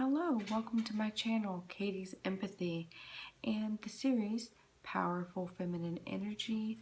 Hello, welcome to my channel, Katie's Empathy, and the series, Powerful Feminine Energy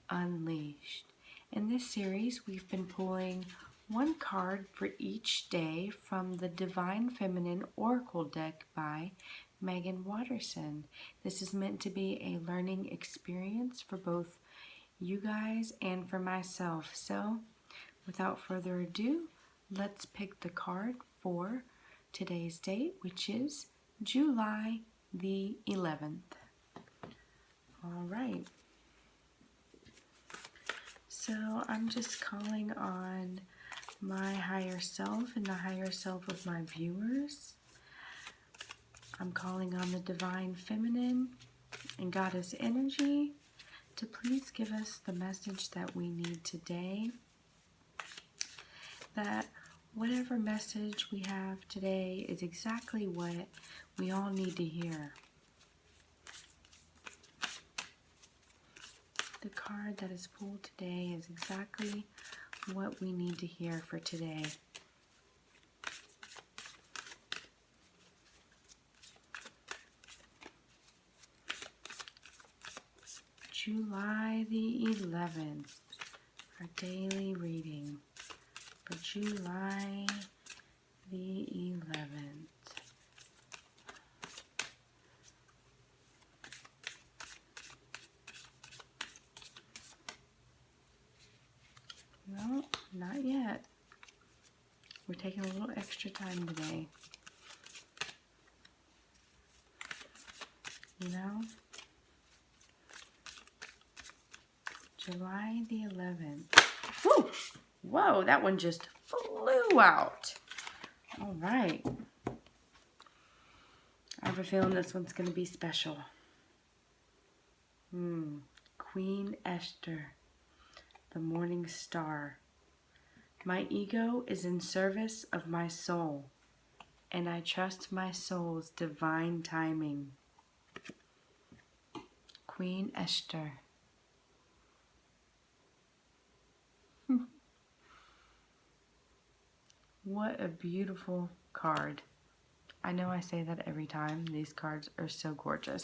Unleashed. In this series, we've been pulling one card for each day from the Divine Feminine Oracle deck by Megan Watterson. This is meant to be a learning experience for both you guys and for myself. So, without further ado, let's pick the card for today's date, which is July the 11th. All right. So I'm just calling on my higher self and the higher self of my viewers. I'm calling on the Divine Feminine and Goddess Energy to please give us the message that we need today. That whatever message we have today is exactly what we all need to hear. The card that is pulled today is exactly what we need to hear for today. July the 11th, our daily reading for July the 11th. No, not yet. We're taking a little extra time today. You know? July the 11th. Woo! Whoa, that one just flew out. All right. I have a feeling this one's going to be special. Queen Esther, the morning star. My ego is in service of my soul, and I trust my soul's divine timing. Queen Esther. What a beautiful card. I know I say that every time. These cards are so gorgeous.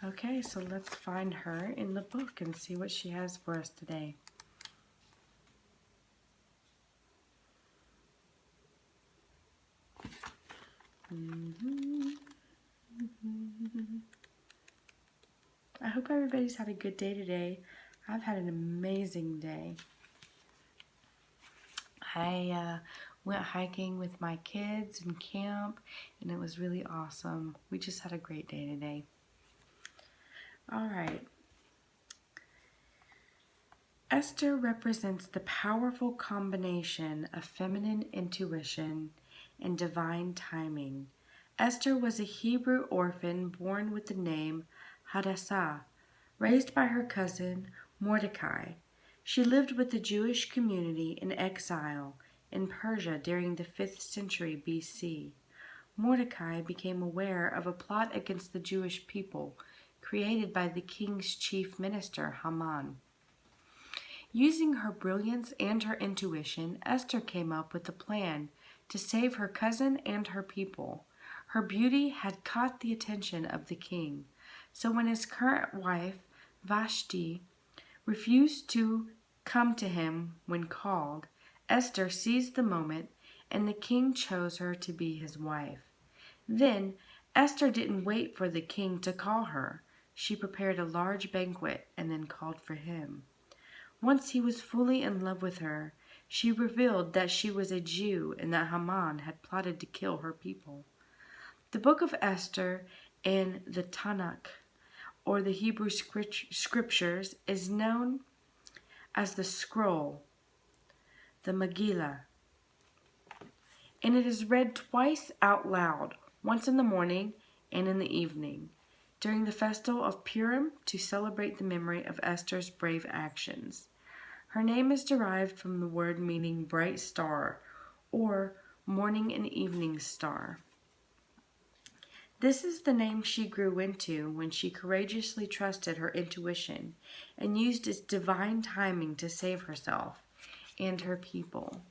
Okay, so let's find her in the book and see what she has for us today. I hope everybody's had a good day today. I've had an amazing day. I went hiking with my kids in camp, and it was really awesome. We just had a great day today. All right. Esther represents the powerful combination of feminine intuition and divine timing. Esther was a Hebrew orphan born with the name Hadassah, raised by her cousin Mordecai. She lived with the Jewish community in exile in Persia during the 5th century BC. Mordecai became aware of a plot against the Jewish people created by the king's chief minister, Haman. Using her brilliance and her intuition, Esther came up with a plan to save her cousin and her people. Her beauty had caught the attention of the king, so when his current wife, Vashti, refused to come to him when called, Esther seized the moment, and the king chose her to be his wife. Then Esther didn't wait for the king to call her. She prepared a large banquet and then called for him. Once he was fully in love with her, she revealed that she was a Jew and that Haman had plotted to kill her people. The book of Esther in the Tanakh, or the Hebrew scriptures, is known as the scroll, the Megillah, and it is read twice out loud, once in the morning and in the evening, during the festival of Purim to celebrate the memory of Esther's brave actions. Her name is derived from the word meaning bright star, or morning and evening star. This is the name she grew into when she courageously trusted her intuition and used its divine timing to save herself and her people.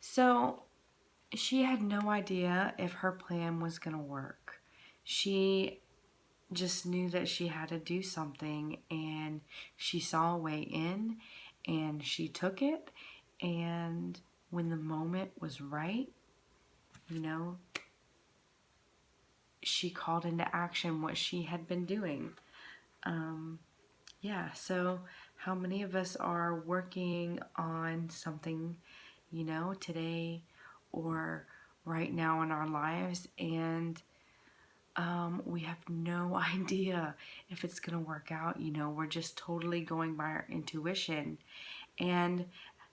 So she had no idea if her plan was going to work. She just knew that she had to do something, and she saw a way in, and she took it. And when the moment was right, you know, she called into action what she had been doing. Yeah, so how many of us are working on something, today or right now in our lives, and we have no idea if it's going to work out. We're just totally going by our intuition. And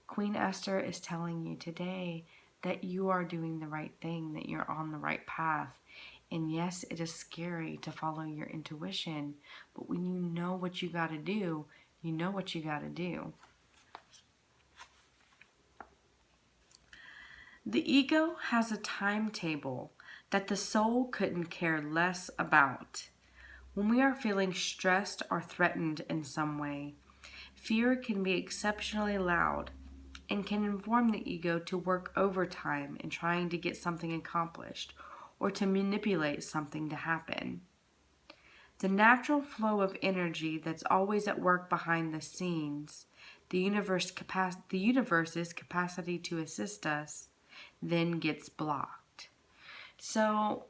Queen Esther is telling you today that you are doing the right thing, that you're on the right path. And yes, it is scary to follow your intuition, but when you know what you got to do, you know what you got to do. The ego has a timetable that the soul couldn't care less about. When we are feeling stressed or threatened in some way, fear can be exceptionally loud and can inform the ego to work overtime in trying to get something accomplished or to manipulate something to happen. The natural flow of energy that's always at work behind the scenes, the universe's capacity to assist us, then gets blocked. So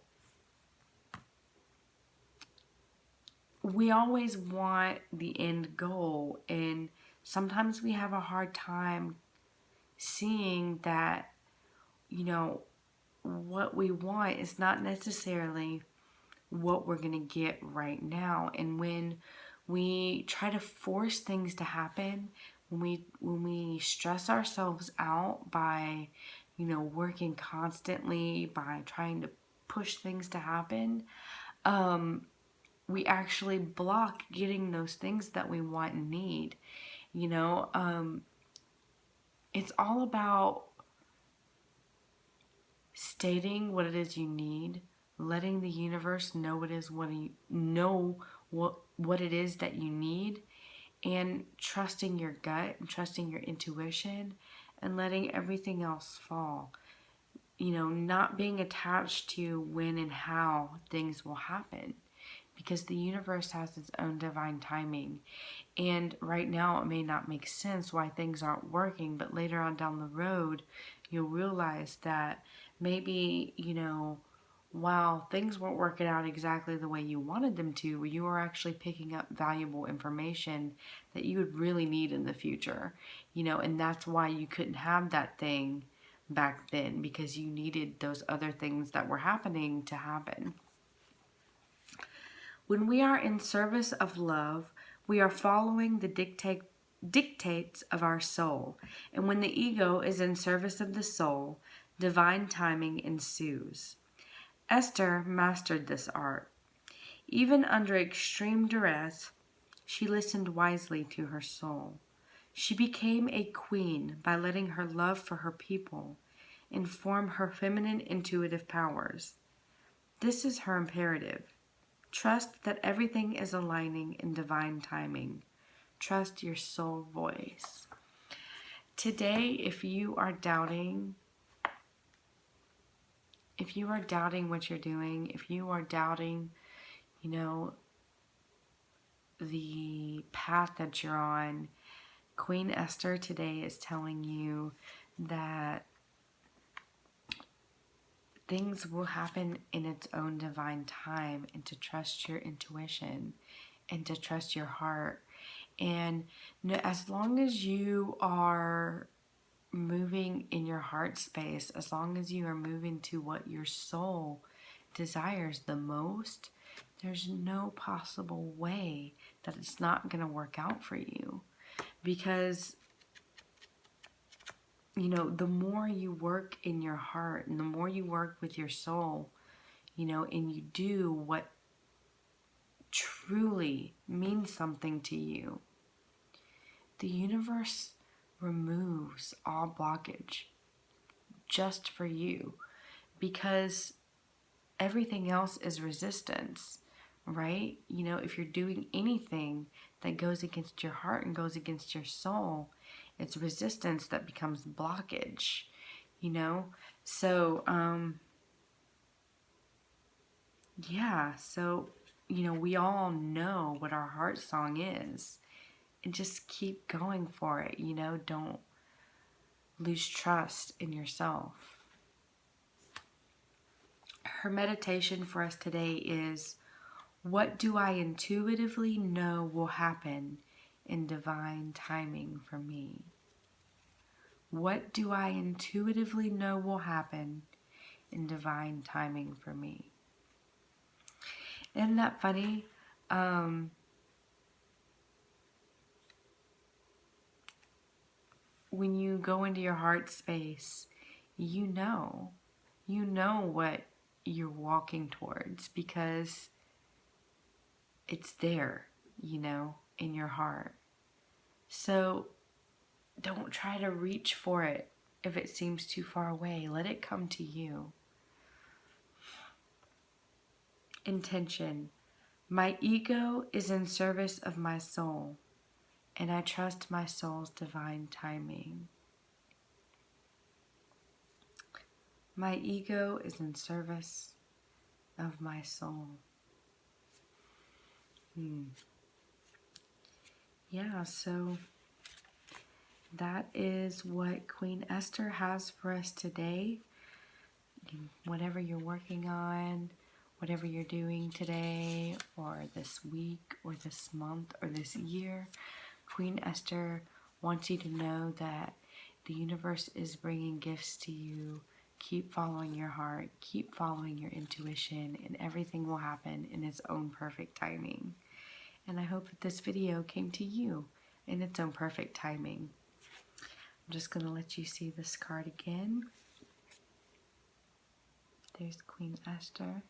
we always want the end goal, and sometimes we have a hard time seeing that, what we want is not necessarily what we're going to get right now. And when we try to force things to happen, when we stress ourselves out by, working constantly, by trying to push things to happen, we actually block getting those things that we want and need. It's all about stating what it is you need, letting the universe know what it is that you need, and trusting your gut and trusting your intuition and letting everything else fall. Not being attached to when and how things will happen, because the universe has its own divine timing. And right now it may not make sense why things aren't working, but later on down the road, you'll realize that maybe, while things weren't working out exactly the way you wanted them to, you were actually picking up valuable information that you would really need in the future. And that's why you couldn't have that thing back then, because you needed those other things that were happening to happen. When we are in service of love, we are following the dictates of our soul. And when the ego is in service of the soul, divine timing ensues. Esther mastered this art. Even under extreme duress, she listened wisely to her soul. She became a queen by letting her love for her people inform her feminine intuitive powers. This is her imperative. Trust that everything is aligning in divine timing. Trust your soul voice. Today, if you are doubting what you're doing, if you are doubting, the path that you're on, Queen Esther today is telling you that things will happen in its own divine time, and to trust your intuition and to trust your heart. And as long as you are moving in your heart space, as long as you are moving to what your soul desires the most, there's no possible way that it's not going to work out for you. Because the more you work in your heart and the more you work with your soul, and you do what truly means something to you, the universe removes all blockage just for you, because everything else is resistance, right? If you're doing anything that goes against your heart and goes against your soul, it's resistance that becomes blockage. you know? So, yeah, so, we all know what our heart song is. And just keep going for it, don't lose trust in yourself. Her meditation for us today is, what do I intuitively know will happen in divine timing for me? What do I intuitively know will happen in divine timing for me? Isn't that funny? When you go into your heart space, you know what you're walking towards because it's there, in your heart. So don't try to reach for it if it seems too far away. Let it come to you. Intention. My ego is in service of my soul, and I trust my soul's divine timing. My ego is in service of my soul. Yeah, so that is what Queen Esther has for us today. Whatever you're working on, whatever you're doing today, or this week, or this month, or this year, Queen Esther wants you to know that the universe is bringing gifts to you. Keep following your heart, keep following your intuition, and everything will happen in its own perfect timing. And I hope that this video came to you in its own perfect timing. I'm just going to let you see this card again. There's Queen Esther.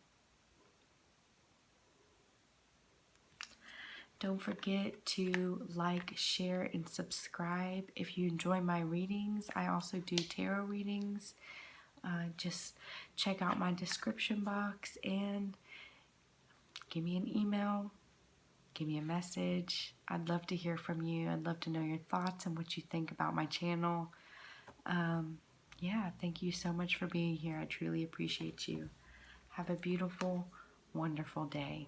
Don't forget to like, share, and subscribe. If you enjoy my readings, I also do tarot readings. Just check out my description box and give me an email, give me a message. I'd love to hear from you. I'd love to know your thoughts and what you think about my channel. Yeah, thank you so much for being here. I truly appreciate you. Have a beautiful, wonderful day.